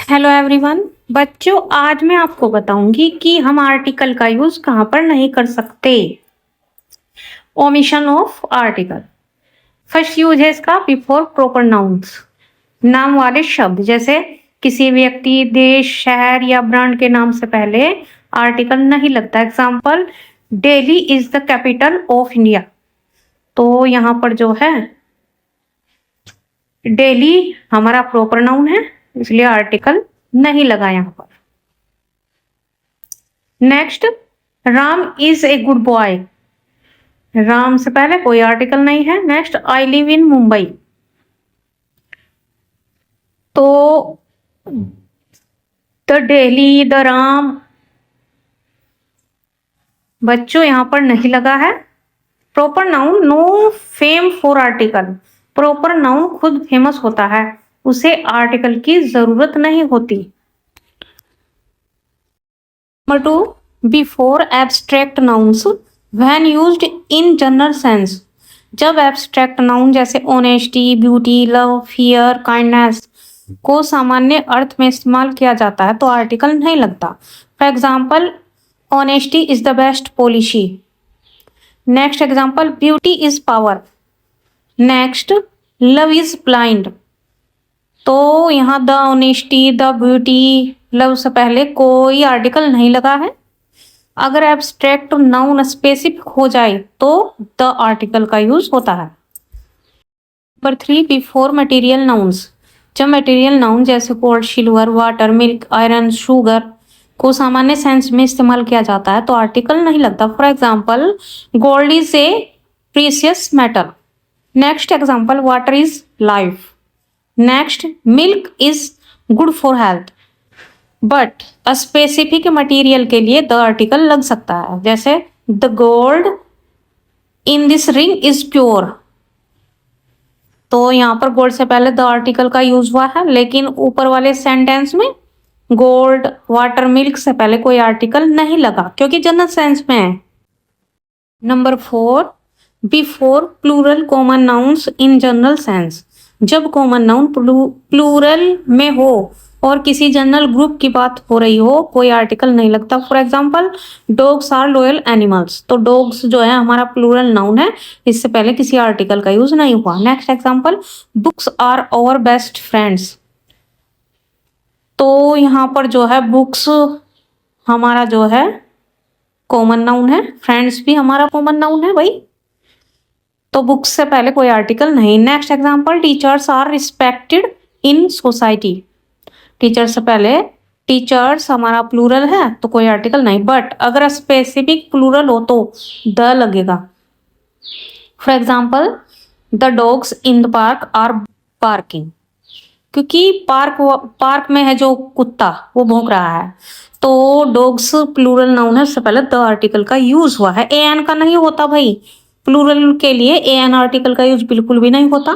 Hello everyone. बच्चों, आज मैं आपको बताऊंगी कि हम आर्टिकल का यूज कहां पर नहीं कर सकते। Omission of article. First use है इसका बिफोर प्रॉपर नाउन्स। नाम वाले शब्द जैसे किसी व्यक्ति, देश, शहर या ब्रांड के नाम से पहले आर्टिकल नहीं लगता। Example, Delhi is the capital of India. तो यहाँ पर जो है दिल्ली हमारा प्रॉपर नाउन है, इसलिए आर्टिकल नहीं लगा यहाँ पर। Next, Ram is a good boy. Ram से पहले कोई आर्टिकल नहीं है। Next, I live in Mumbai. तो द दिल्ली, द राम, बच्चों यहां पर नहीं लगा है। Proper noun no fame for article. Proper noun खुद फेमस होता है, उसे आर्टिकल की जरूरत नहीं होती। नंबर 2, before abstract nouns when used in general sense. जब एब्स्ट्रैक्ट नाउन जैसे honesty, beauty, love, fear, kindness को सामान्य अर्थ में इस्तेमाल किया जाता है तो आर्टिकल नहीं लगता। For example, honesty is the best policy. Next example, beauty is power. Next, love is blind. तो यहाँ the honesty, the beauty, love से पहले कोई आर्टिकल नहीं लगा है। अगर एब्स्ट्रैक्ट नाउन स्पेसिफिक हो जाए तो द आर्टिकल का यूज होता है। Number 3, before material nouns. जब मटेरियल नाउन जैसे gold, silver, water, milk, iron, sugar को सामान्य सेंस में इस्तेमाल किया जाता है तो आर्टिकल नहीं लगता। For example, gold is a precious metal. Next example, water is life. Next, milk is good for health. But specific material के लिए द आर्टिकल लग सकता है, जैसे the gold in this ring is pure. तो यहाँ पर गोल्ड से पहले द आर्टिकल का यूज हुआ है, लेकिन ऊपर वाले सेंटेंस में गोल्ड, वाटर, मिल्क से पहले कोई आर्टिकल नहीं लगा क्योंकि जनरल सेंस में है। नंबर 4, before plural common nouns in general sense. जब कॉमन नाउन प्लूरल में हो और किसी जनरल ग्रुप की बात हो रही हो कोई आर्टिकल नहीं लगता। For example, dogs are loyal animals. तो डॉग्स जो है हमारा प्लूरल नाउन है, इससे पहले किसी आर्टिकल का यूज नहीं हुआ। Next example, books are our best friends. तो यहाँ पर जो है बुक्स हमारा जो है कॉमन नाउन है, फ्रेंड्स भी हमारा कॉमन नाउन है भाई, तो बुक्स से पहले कोई आर्टिकल नहीं। Next example, teachers are respected in society. Teacher से पहले टीचर्स हमारा प्लूरल है तो कोई आर्टिकल नहीं, बट अगर स्पेसिफिक प्लूरल हो तो द लगेगा। For example, the dogs in the park are barking. क्योंकि पार्क में है जो कुत्ता वो भौंक रहा है, तो डॉग्स प्लूरल नाउन है, उससे पहले द आर्टिकल का यूज हुआ है। ए एन का नहीं होता भाई, प्लूरल के लिए ए एन आर्टिकल का यूज बिल्कुल भी नहीं होता।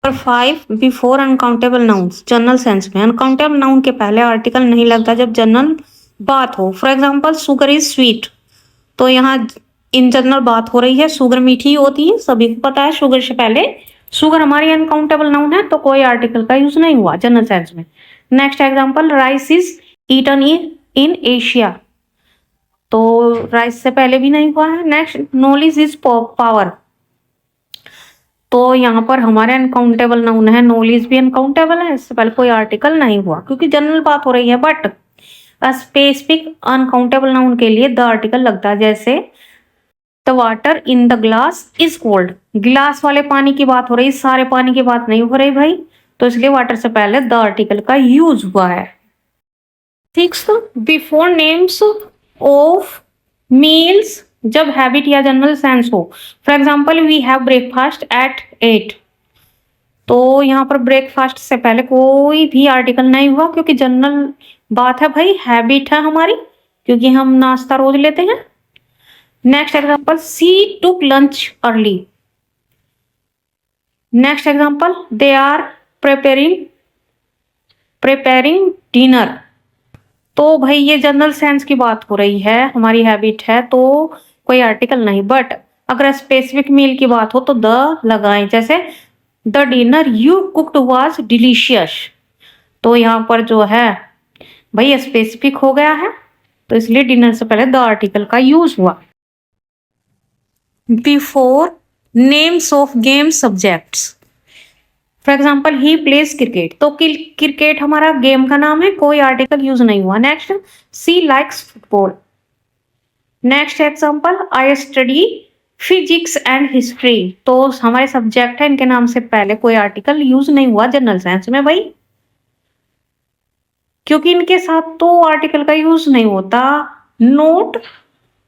Number 5, before uncountable nouns. General sense में अनकाउंटेबल नाउन के पहले आर्टिकल नहीं लगता जब जनरल बात हो। For example, sugar is sweet. तो यहाँ इन जनरल बात हो रही है, शुगर मीठी होती है, सभी को पता है। शुगर से पहले शुगर हमारी अनकाउंटेबल नाउन है तो कोई आर्टिकल का यूज नहीं हुआ जनरल सेंस में। Next example, rice is eaten in Asia. तो राइस से पहले भी नहीं हुआ है। Next, knowledge is power. तो यहाँ पर हमारे अनकाउंटेबल नाउन है, नॉलेज भी अनकाउंटेबल है, इससे पहले कोई आर्टिकल नहीं हुआ क्योंकि जनरल बात हो रही है। बट स्पेसिफिक अनकाउंटेबल नाउन के लिए द आर्टिकल लगता है, जैसे the water in the glass is cold. गिलास वाले पानी की बात हो रही, सारे पानी की बात नहीं हो रही भाई, तो इसलिए वाटर से पहले द आर्टिकल का यूज हुआ है। 6, बिफोर नेम्स ऑफ मील्स जब हैबिट या जनरल सेंस हो। For example, we have breakfast at 8। तो यहाँ पर ब्रेकफास्ट से पहले कोई भी आर्टिकल नहीं हुआ क्योंकि जनरल बात है भाई, हैबिट है हमारी, क्योंकि हम नाश्ता रोज लेते हैं। Next example, she took lunch early. Next example, they are preparing dinner. तो भाई ये जनरल सेंस की बात हो रही है, हमारी हैबिट है तो कोई आर्टिकल नहीं। बट अगर स्पेसिफिक मील की बात हो तो द लगाएं, जैसे the dinner you cooked was delicious. तो यहाँ पर जो है भाई स्पेसिफिक हो गया है, तो इसलिए डिनर से पहले द आर्टिकल का यूज हुआ। Before names of game subjects, for example he plays cricket, तो क्रिकेट हमारा गेम का नाम है, कोई आर्टिकल यूज नहीं हुआ। Next she likes football. Next example I study physics and history, तो हमारे सब्जेक्ट है, इनके नाम से पहले कोई आर्टिकल यूज नहीं हुआ जनरल साइंस में भाई, क्योंकि इनके साथ तो आर्टिकल का यूज नहीं होता। Note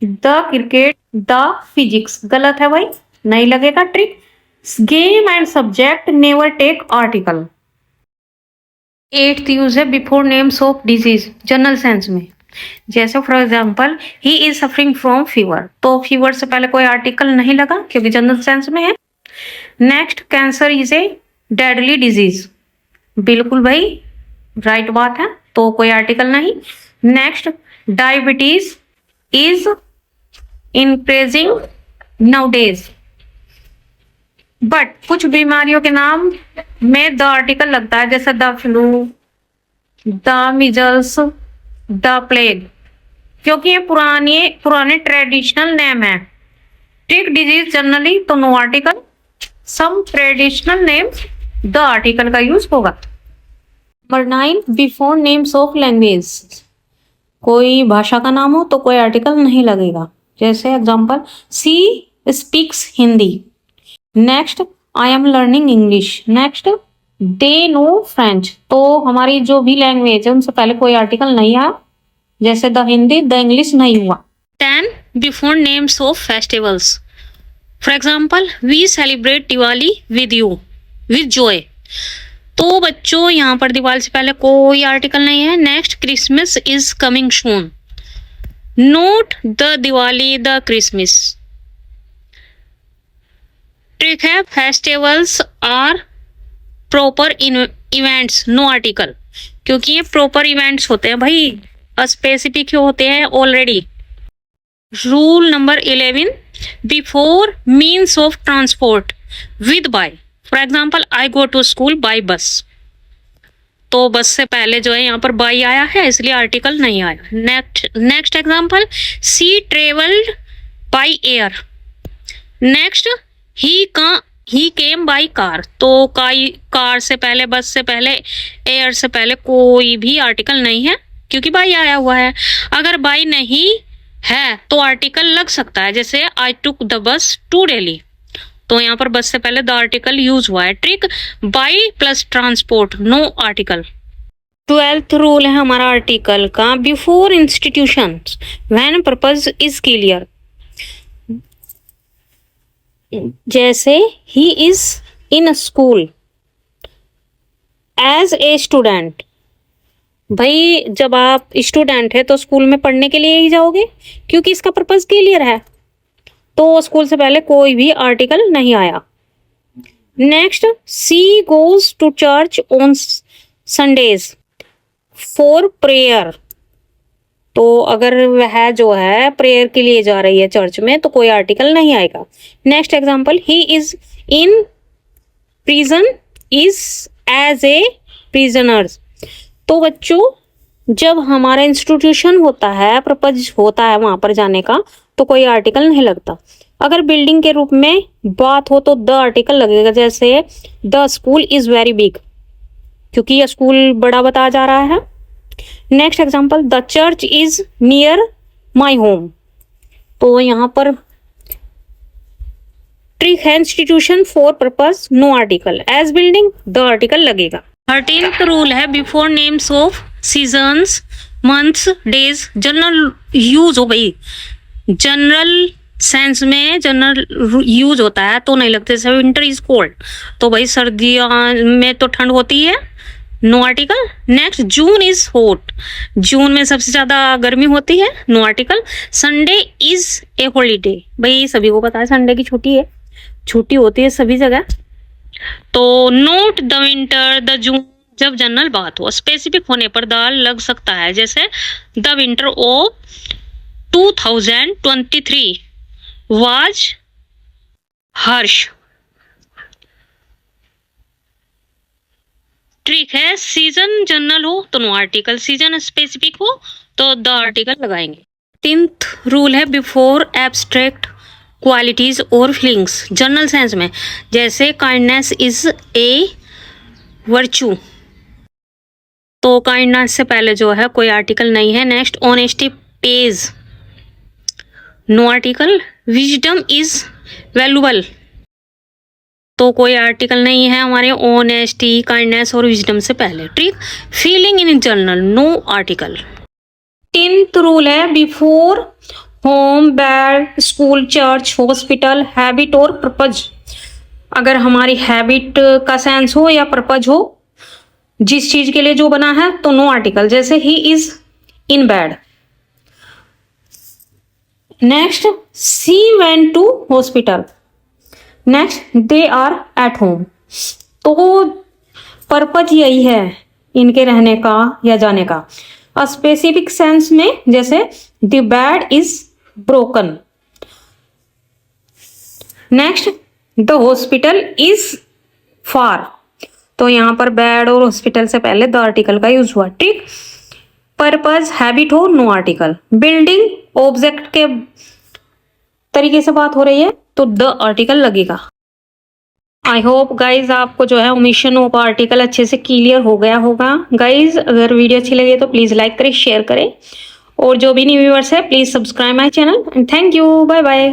the cricket the physics, गलत है भाई, नहीं लगेगा trick. Game and subject never take article. 8th use है before names of disease general science में, जैसे for example he is suffering from fever, तो फीवर से पहले कोई आर्टिकल नहीं लगा क्योंकि जनरल साइंस में है। Next cancer is a deadly disease, बिल्कुल भाई राइट बात है, तो कोई आर्टिकल नहीं। Next diabetes is increasing nowadays, but कुछ बीमारियों के नाम में द आर्टिकल लगता है, जैसे the flu, the measles, the plague, क्योंकि ये पुराने ट्रेडिशनल नेम है। ट्रिक डिजीज जनरली तो no article, some traditional names the article का यूज होगा। Number 9 before names of language, कोई भाषा का नाम हो तो कोई आर्टिकल नहीं लगेगा, जैसे example she speaks Hindi. Next I am learning English. Next they know French, तो हमारी जो भी लैंग्वेज है उनसे पहले कोई आर्टिकल नहीं आया, जैसे द हिंदी द इंग्लिश नहीं हुआ। 10 before names of festivals, for example we celebrate Diwali with you with joy, तो बच्चों यहाँ पर दिवाली से पहले कोई आर्टिकल नहीं है। Next Christmas is coming soon, note the Diwali the Christmas. Trick है festivals are proper events, no article, क्योंकि ये प्रॉपर इवेंट्स होते हैं भाई, स्पेसिफिक होते हैं already. Rule number 11 before means of transport with by, for example I go to school by bus, तो बस से पहले जो है यहाँ पर बाय आया है, इसलिए आर्टिकल नहीं आया। Next example she travelled by air. Next he came by car, तो कार से पहले, बस से पहले, एयर से पहले कोई भी आर्टिकल नहीं है, क्योंकि बाय आया हुआ है। अगर बाय नहीं है तो आर्टिकल लग सकता है, जैसे I took the bus to Delhi, तो यहाँ पर बस से पहले द आर्टिकल यूज हुआ है। Trick by plus transport, no article. 12th rule है हमारा आर्टिकल का before institution when purpose is clear, जैसे he is in school as a student, भाई जब आप स्टूडेंट है तो स्कूल में पढ़ने के लिए ही जाओगे, क्योंकि इसका पर्पज क्लियर है, तो स्कूल से पहले कोई भी आर्टिकल नहीं आया। Next she goes to church on Sundays for prayer, तो अगर वह जो है प्रेयर के लिए जा रही है चर्च में तो कोई आर्टिकल नहीं आएगा। Next example he is in prison is as a prisoner, तो बच्चों जब हमारा इंस्टीट्यूशन होता है, पर्पज होता है वहां पर जाने का, तो कोई आर्टिकल नहीं लगता। अगर बिल्डिंग के रूप में बात हो तो द आर्टिकल लगेगा, जैसे the school is very big, क्योंकि यह स्कूल बड़ा बताया जा रहा है। Next example the church is near my home, तो यहाँ पर ट्रिक है institution for purpose, no article. As building the article लगेगा। 13th रूल है before names of seasons months days, general use हो गई, जनरल सेंस में जनरल यूज होता है तो नहीं लगते, जैसे विंटर इज कोल्ड, तो भाई सर्दियों में तो ठंड होती है, no article. Next June is hot, जून में सबसे ज्यादा गर्मी होती है, no article. Sunday is a holiday, भाई सभी को पता है संडे की छुट्टी है, छुट्टी होती है सभी जगह, तो note the winter the June, जब जनरल बात हो, स्पेसिफिक होने पर द लग सकता है, जैसे the winter of 2023 was Harsh. Trick है, सीजन जनरल हो तो नो आर्टिकल, सीजन स्पेसिफिक हो तो द आर्टिकल लगाएंगे। 10th रूल है बिफोर एब्स्ट्रैक्ट क्वालिटीज और फीलिंग्स जनरल सेंस में, जैसे काइंडनेस इज ए वर्च्यू, तो काइंडनेस से पहले जो है कोई आर्टिकल नहीं है। Next, honesty pays, no article. Wisdom is valuable, तो कोई आर्टिकल नहीं है हमारे ऑनेस्टी, काइंडनेस और विजडम से पहले। ठीक, feeling in general, no article. 10th rule है before home, bed, school, church, hospital, habit और पर्पज, अगर हमारी हैबिट का सेंस हो या पर्पज हो, जिस चीज के लिए जो बना है, तो नो आर्टिकल, जैसे he is in bed. Next, she went to hospital. Next, they are at home, तो पर्पज यही है इनके रहने का या जाने का। स्पेसिफिक सेंस में, जैसे the bed is broken. Next, the hospital is far, तो यहां पर बेड और हॉस्पिटल से पहले द आर्टिकल का यूज हुआ। ठीक, पर्पज, हैबिट हो, नो आर्टिकल। बिल्डिंग, ऑब्जेक्ट के तरीके से बात हो रही है तो द आर्टिकल लगेगा। आई होप गाइज आपको जो है ओमिशन ऑफ आर्टिकल अच्छे से क्लियर हो गया होगा। गाइज अगर वीडियो अच्छी लगे तो प्लीज लाइक करें, शेयर करें, और जो भी न्यू व्यूअर्स है please subscribe my channel and thank you, bye bye.